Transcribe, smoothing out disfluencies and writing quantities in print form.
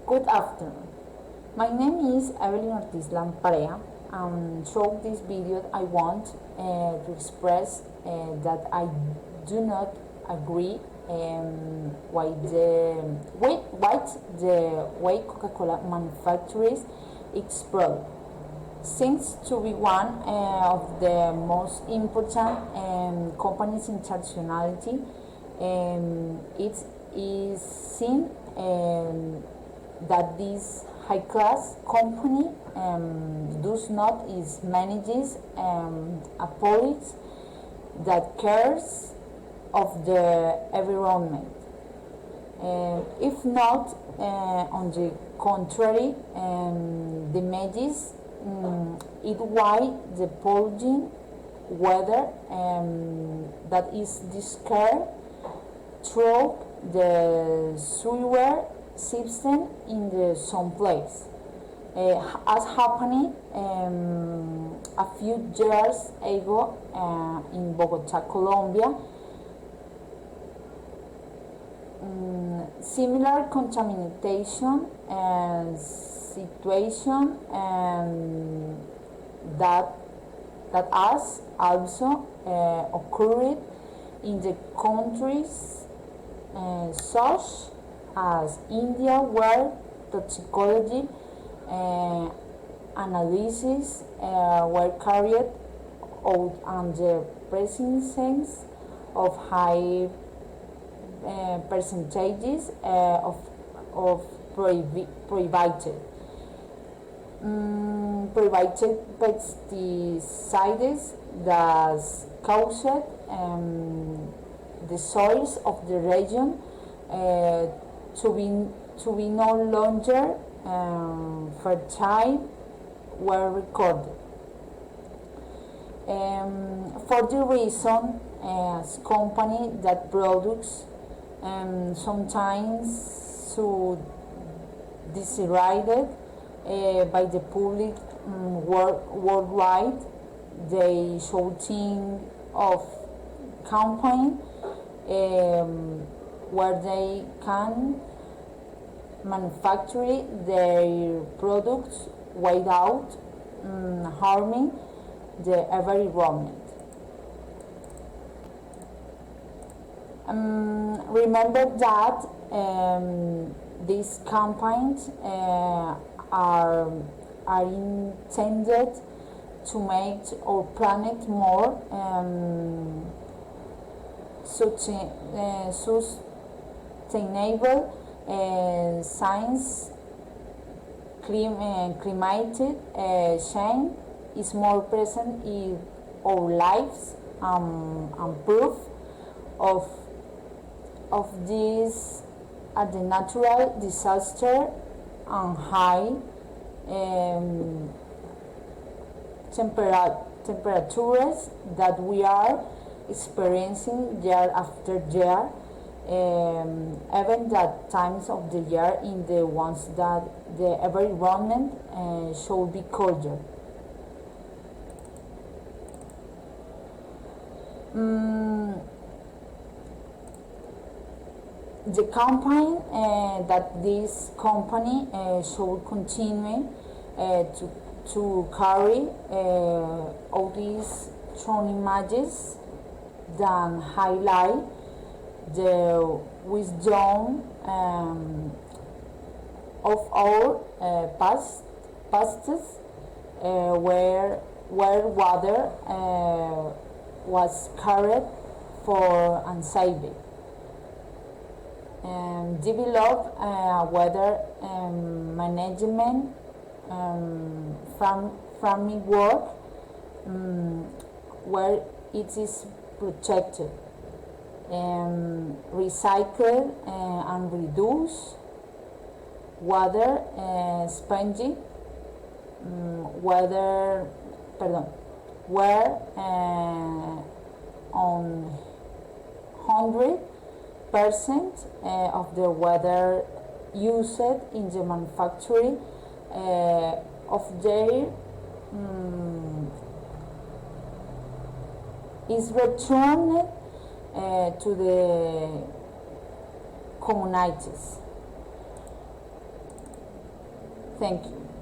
Good afternoon. My name is Evelyn Ortiz Lamparea, and through this video I want to express that I do not agree with the way Coca-Cola manufactures its product. Seems to be one of the most important companies internationally. It is seen that this high-class company does not is manages a policy that cares of the environment. If not, on the contrary, damages it why the polluting weather that is discarded through the sewer system in the some place, as happened a few years ago in Bogota, Colombia. Similar contamination situation that has also occurred in the countries such as India, where toxicology analyses were carried out under presence of high percentages of prohibited pesticides that caused the soils of the region to be no longer fertile were recorded. For the reason, as company that products sometimes so decided by the public worldwide, they shouting of campaign where they can manufacture their products without harming the environment. Remember that these campaigns are intended to make our planet more sustainable. Science climate change is more present in our lives, and proof of this are the natural disaster and high temperatures that we are experiencing year after year, even that times of the year in the ones that the environment should be colder. The campaign that this company should continue to carry all these strong images that highlight the wisdom of our pasts, where water was carried for and saved. Develop weather management farming work where it is protected, recycle and reduce water spending, where on 100% of the water used in the manufacturing of their is returned to the communities. Thank you.